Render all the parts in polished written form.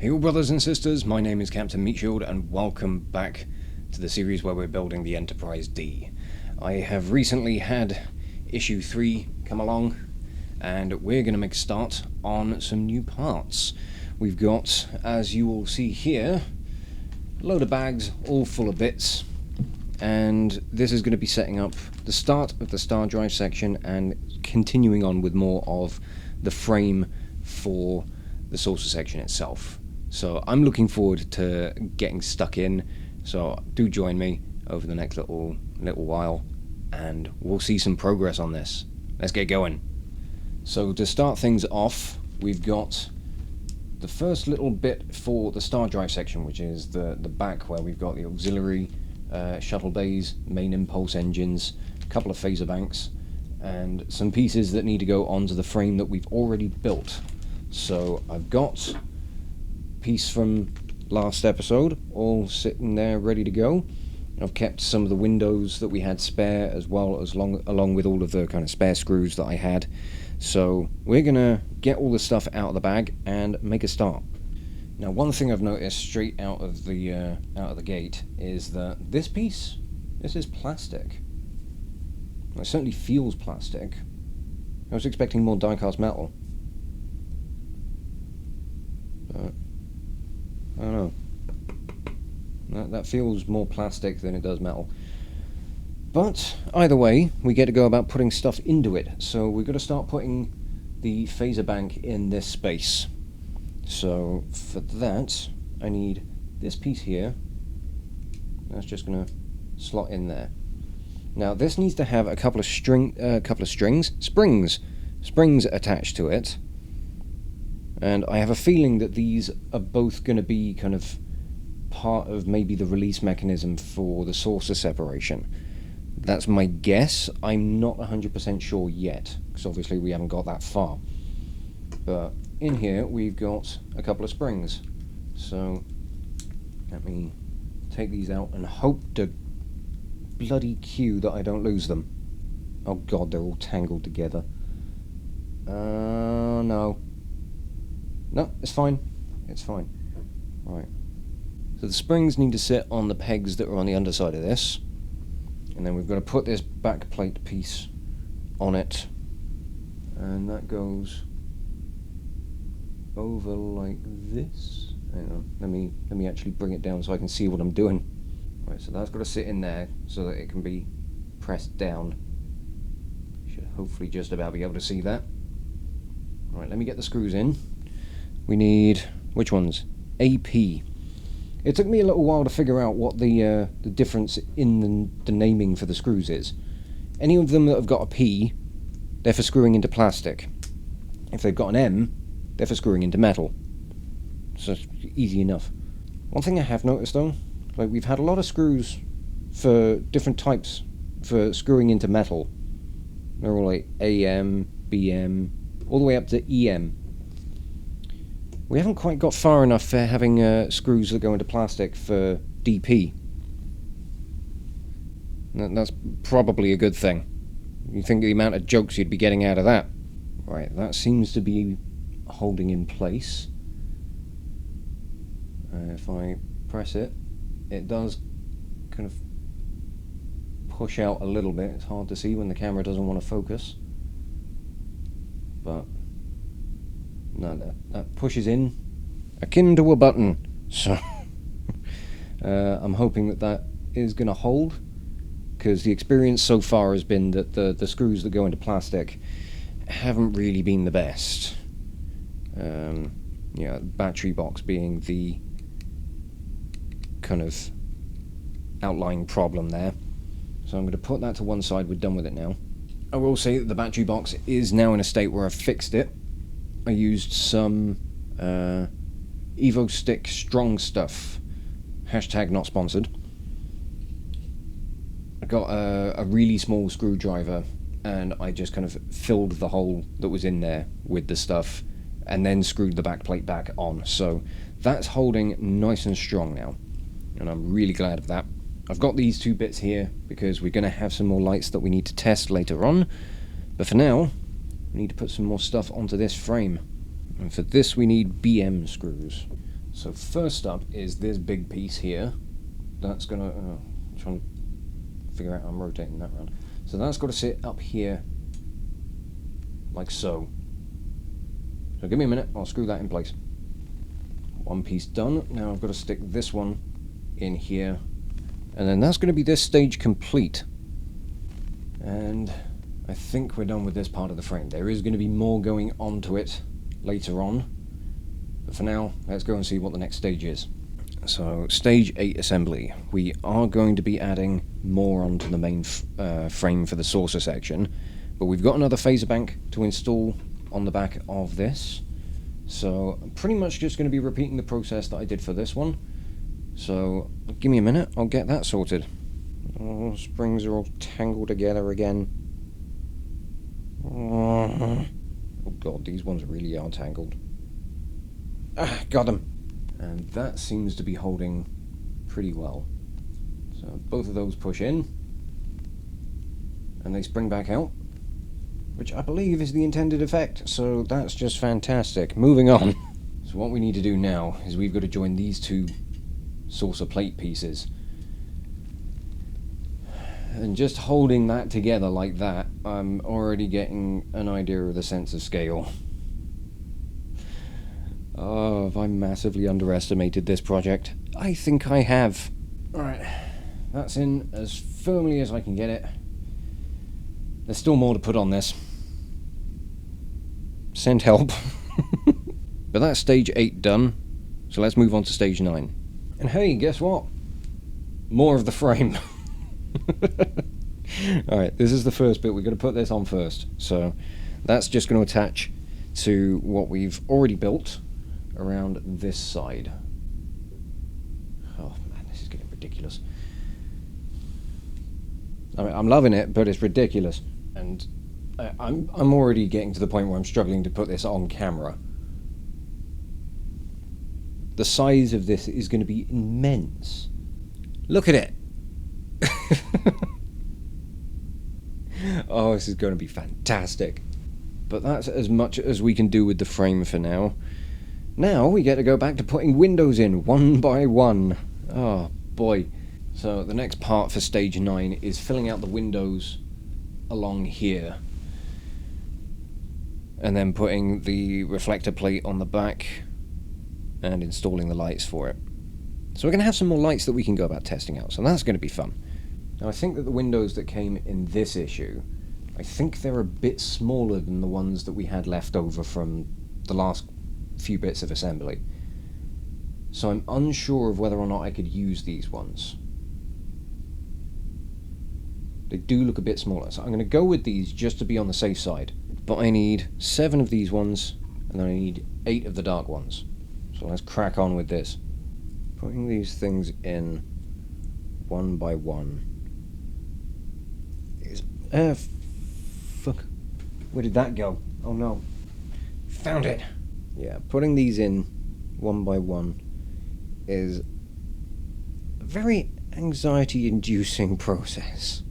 Hey all brothers and sisters, my name is Captain Meatshield and welcome back to the series where we're building the Enterprise D. I have recently had issue 3 come along and we're going to make a start on some new parts. We've got, as you will see here, a load of bags all full of bits, and this is going to be setting up the start of the Stardrive section and continuing on with more of the frame for the saucer section itself. So I'm looking forward to getting stuck in, so do join me over the next little while and we'll see some progress on this. Let's get going. So to start things off, we've got the first little bit for the Stardrive section, which is the back where we've got the auxiliary shuttle bays, main impulse engines, a couple of phaser banks, and some pieces that need to go onto the frame that we've already built. So I've got piece from last episode all sitting there ready to go. I've kept some of the windows that we had spare as well as along with all of the kind of spare screws that I had. So we're gonna get all the stuff out of the bag and make a start. Now, one thing I've noticed straight out of the gate is that this is plastic. It certainly feels plastic. I was expecting more die-cast metal. But I don't know. That feels more plastic than it does metal. But either way, we get to go about putting stuff into it. So we've got to start putting the phaser bank in this space. So for that, I need this piece here. That's just going to slot in there. Now this needs to have a couple of springs attached to it. And I have a feeling that these are both going to be kind of part of maybe the release mechanism for the saucer separation. That's my guess. I'm not 100% sure yet, because obviously we haven't got that far. But in here we've got a couple of springs. So let me take these out and hope to bloody Q that I don't lose them. Oh god, they're all tangled together. No. No, it's fine. It's fine. Right. So the springs need to sit on the pegs that are on the underside of this. And then we've got to put this back plate piece on it. And that goes over like this. Hang on. Let me actually bring it down so I can see what I'm doing. Right, so that's got to sit in there so that it can be pressed down. Should hopefully just about be able to see that. Right, let me get the screws in. We need, which ones? AP. It took me a little while to figure out what the difference in the naming for the screws is. Any of them that have got a P, they're for screwing into plastic. If they've got an M, they're for screwing into metal. So easy enough. One thing I have noticed though, like we've had a lot of screws for different types for screwing into metal. They're all like AM, BM, all the way up to EM. We haven't quite got far enough for having screws that go into plastic for DP. That's probably a good thing. You think of the amount of jokes you'd be getting out of that. Right, that seems to be holding in place. If I press it, it does kind of push out a little bit. It's hard to see when the camera doesn't want to focus. But no, that pushes in akin to a button. So I'm hoping that is going to hold, because the experience so far has been that the screws that go into plastic haven't really been the best. Yeah, battery box being the kind of outlying problem there. So I'm going to put that to one side. We're done with it now. I will say that the battery box is now in a state where I've fixed it. I used some Evo Stick Strong Stuff, hashtag not sponsored. I got a really small screwdriver and I just kind of filled the hole that was in there with the stuff and then screwed the back plate back on. So that's holding nice and strong now, and I'm really glad of that. I've got these two bits here because we're going to have some more lights that we need to test later on, but for now we need to put some more stuff onto this frame, and for this we need BM screws. So first up is this big piece here. That's gonna... I'm trying to figure out how I'm rotating that around. So that's got to sit up here, like so. So give me a minute, I'll screw that in place. One piece done. Now I've got to stick this one in here. And then that's going to be this stage complete. And I think we're done with this part of the frame. There is going to be more going onto it later on. But for now, let's go and see what the next stage is. So, stage 8 assembly. We are going to be adding more onto the main frame for the saucer section. But we've got another phaser bank to install on the back of this. So, I'm pretty much just going to be repeating the process that I did for this one. So, give me a minute, I'll get that sorted. Oh, springs are all tangled together again. Oh god, these ones really are tangled. Ah, got them. And that seems to be holding pretty well. So both of those push in, and they spring back out, which I believe is the intended effect, so that's just fantastic. Moving on. So what we need to do now is we've got to join these two saucer plate pieces. And just holding that together like that, I'm already getting an idea of the sense of scale. Oh, have I massively underestimated this project? I think I have. Alright, that's in as firmly as I can get it. There's still more to put on this. Send help. But that's stage 8 done, so let's move on to stage 9. And hey, guess what? More of the frame. Alright, this is the first bit. We're going to put this on first. So that's just going to attach to what we've already built around this side. Oh man, this is getting ridiculous. I mean, I'm loving it, but it's ridiculous. And I'm already getting to the point where I'm struggling to put this on camera. The size of this is going to be immense. Look at it. Oh, this is going to be fantastic. But that's as much as we can do with the frame for now. Now we get to go back to putting windows in one by one. Oh boy. So the next part for stage 9 is filling out the windows along here. And then putting the reflector plate on the back and installing the lights for it. So we're going to have some more lights that we can go about testing out, so that's going to be fun. Now I think that the windows that came in this issue, I think they're a bit smaller than the ones that we had left over from the last few bits of assembly. So I'm unsure of whether or not I could use these ones. They do look a bit smaller, so I'm going to go with these just to be on the safe side. But I need 7 of these ones, and then I need 8 of the dark ones. So let's crack on with this. Putting these things in one by one is... fuck. Where did that go? Oh no. Found it! Yeah, putting these in one by one is a very anxiety-inducing process.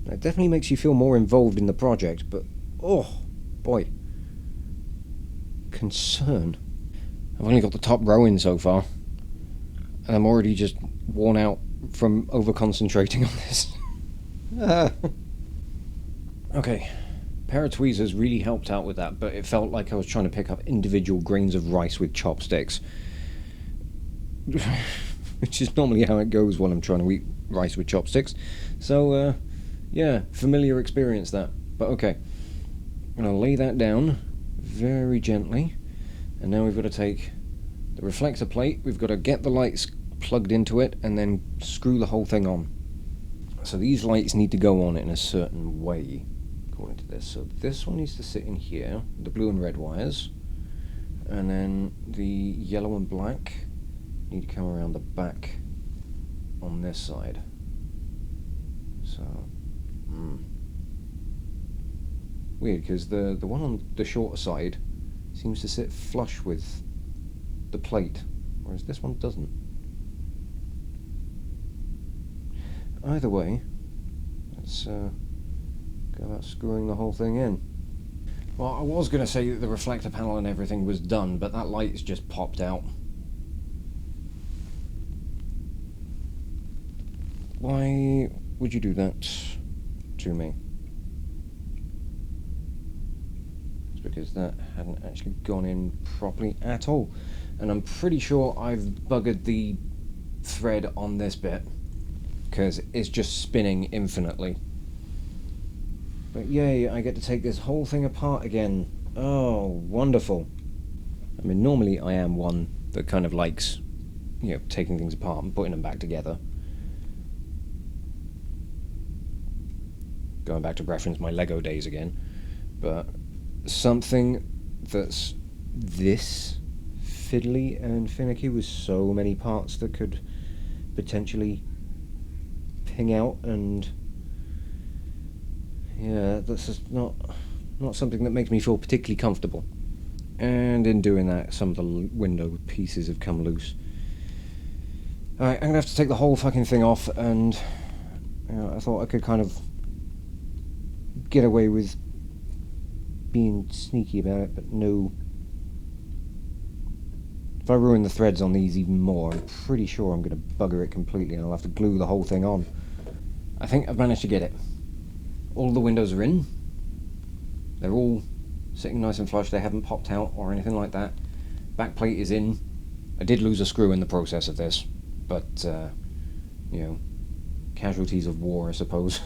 It definitely makes you feel more involved in the project, but oh boy. Concern. I've only got the top row in so far, and I'm already just worn out from over-concentrating on this. Okay, a pair of tweezers really helped out with that, but it felt like I was trying to pick up individual grains of rice with chopsticks. Which is normally how it goes while I'm trying to eat rice with chopsticks. So, yeah, familiar experience that. But okay, I'm going to lay that down very gently, and now we've got to take the reflector plate, we've got to get the lights plugged into it, and then screw the whole thing on. So these lights need to go on in a certain way, according to this. So this one needs to sit in here, the blue and red wires, and then the yellow and black need to come around the back on this side. So, weird, because the one on the shorter side seems to sit flush with the plate, whereas this one doesn't. Either way, let's go about screwing the whole thing in. Well, I was going to say that the reflector panel and everything was done, but that light's just popped out. Why would you do that to me? It's because that hadn't actually gone in properly at all. And I'm pretty sure I've buggered the thread on this bit, because it's just spinning infinitely. But yay, I get to take this whole thing apart again. Oh, wonderful. I mean, normally I am one that kind of likes, you know, taking things apart and putting them back together. Going back to reference my Lego days again. But something that's this fiddly and finicky with so many parts that could potentially ping out, and yeah, that's just not something that makes me feel particularly comfortable. And in doing that, some of the window pieces have come loose. Alright, I'm gonna have to take the whole fucking thing off, and you know, I thought I could kind of get away with being sneaky about it, but no. If I ruin the threads on these even more, I'm pretty sure I'm going to bugger it completely and I'll have to glue the whole thing on. I think I've managed to get it. All the windows are in. They're all sitting nice and flush. They haven't popped out or anything like that. Back plate is in. I did lose a screw in the process of this, but, you know, casualties of war, I suppose.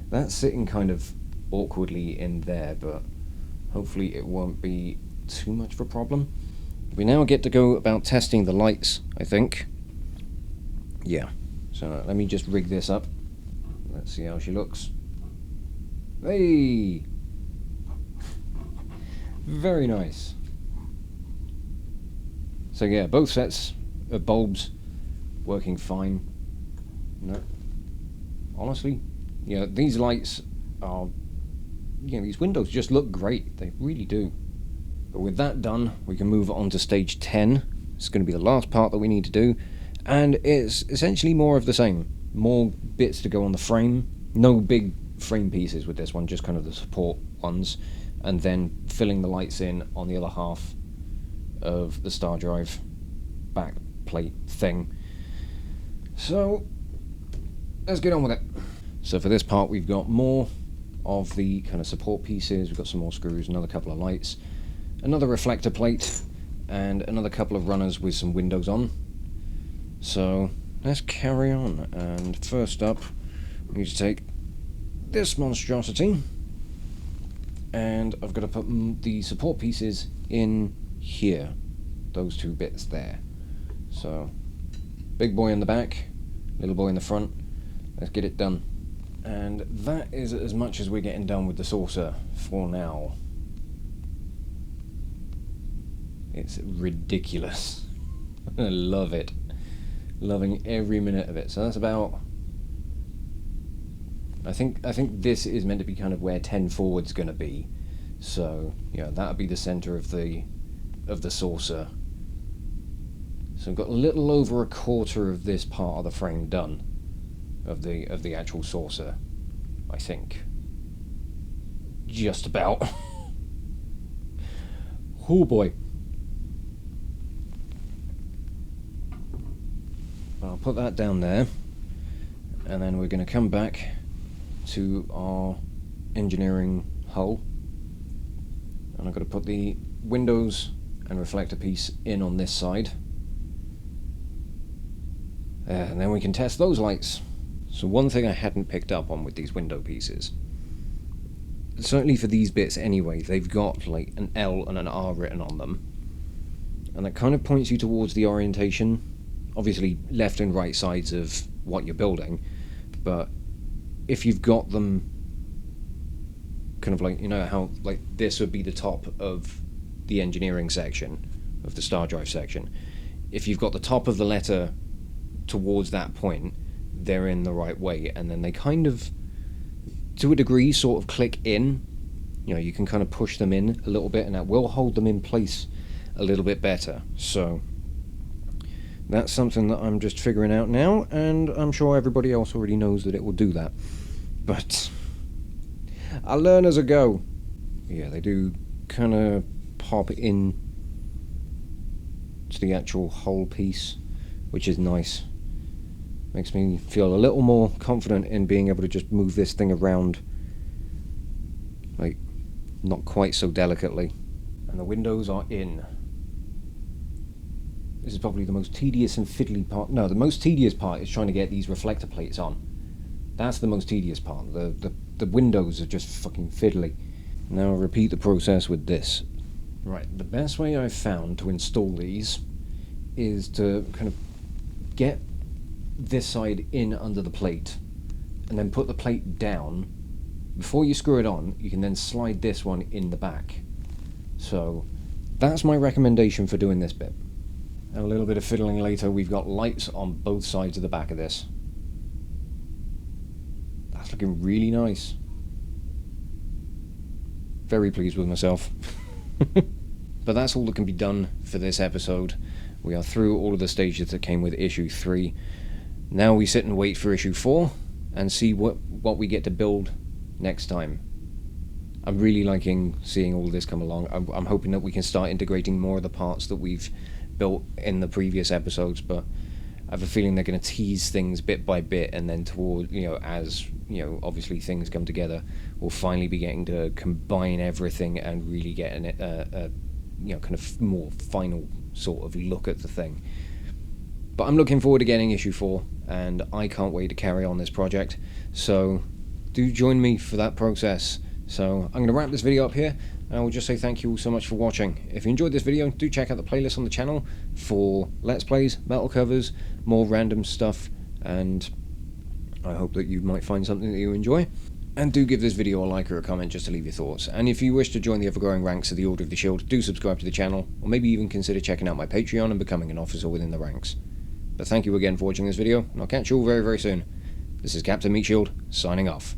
That's sitting kind of awkwardly in there, but hopefully it won't be too much of a problem. We now get to go about testing the lights, I think. Yeah, so let me just rig this up. Let's see how she looks. Hey! Very nice. So yeah, both sets of bulbs working fine. No, honestly, yeah, these lights are, you know, these windows just look great. They really do. But with that done, we can move on to stage 10. It's going to be the last part that we need to do. And it's essentially more of the same. More bits to go on the frame. No big frame pieces with this one, just kind of the support ones. And then filling the lights in on the other half of the Stardrive back plate thing. So, let's get on with it. So for this part, we've got more of the kind of support pieces. We've got some more screws, another couple of lights, another reflector plate, and another couple of runners with some windows on. So let's carry on. And first up, we need to take this monstrosity, and I've got to put the support pieces in here, those two bits there. So big boy in the back, little boy in the front. Let's get it done. And that is as much as we're getting done with the saucer for now. It's ridiculous. I love it. Loving every minute of it. So that's about... I think this is meant to be kind of where 10 forward's going to be. So, yeah, that'll be the center of the saucer. So I've got a little over a quarter of this part of the frame done. Of the actual saucer, I think. Just about. Oh boy. I'll put that down there, and then we're going to come back to our engineering hull, and I've got to put the windows and reflector piece in on this side, and then we can test those lights. So one thing I hadn't picked up on with these window pieces, certainly for these bits anyway, they've got like an L and an R written on them, and that kind of points you towards the orientation, obviously left and right sides of what you're building, but if you've got them kind of like, you know how like this would be the top of the engineering section of the Stardrive section, if you've got the top of the letter towards that point, they're in the right way, and then they kind of, to a degree, sort of click in. You know, you can kind of push them in a little bit, and that will hold them in place a little bit better. So that's something that I'm just figuring out now, and I'm sure everybody else already knows that it will do that. But I'll learn as I go. Yeah, they do kind of pop in to the actual whole piece, which is nice. Makes me feel a little more confident in being able to just move this thing around, like, not quite so delicately. And the windows are in. This is probably the most tedious and fiddly part. No, the most tedious part is trying to get these reflector plates on. That's the most tedious part. The windows are just fucking fiddly. Now I'll repeat the process with this. Right, the best way I've found to install these is to kind of get this side in under the plate and then put the plate down. Before you screw it on, you can then slide this one in the back. So that's my recommendation for doing this bit. And a little bit of fiddling later, we've got lights on both sides of the back of this. That's looking really nice. Very pleased with myself. But that's all that can be done for this episode. We are through all of the stages that came with issue 3. Now we sit and wait for issue 4 and see what we get to build next time. I'm really liking seeing all this come along. I'm hoping that we can start integrating more of the parts that we've built in the previous episodes, but I have a feeling they're going to tease things bit by bit, and then toward, as obviously things come together, we'll finally be getting to combine everything and really get a kind of more final sort of look at the thing. But I'm looking forward to getting issue 4, and I can't wait to carry on this project, so do join me for that process. So I'm going to wrap this video up here, and I will just say thank you all so much for watching. If you enjoyed this video, do check out the playlist on the channel for Let's Plays, metal covers, more random stuff, and I hope that you might find something that you enjoy. And do give this video a like or a comment just to leave your thoughts. And if you wish to join the ever-growing ranks of the Order of the Shield, do subscribe to the channel, or maybe even consider checking out my Patreon and becoming an officer within the ranks. But thank you again for watching this video, and I'll catch you all very, very soon. This is Captain Meatshield, signing off.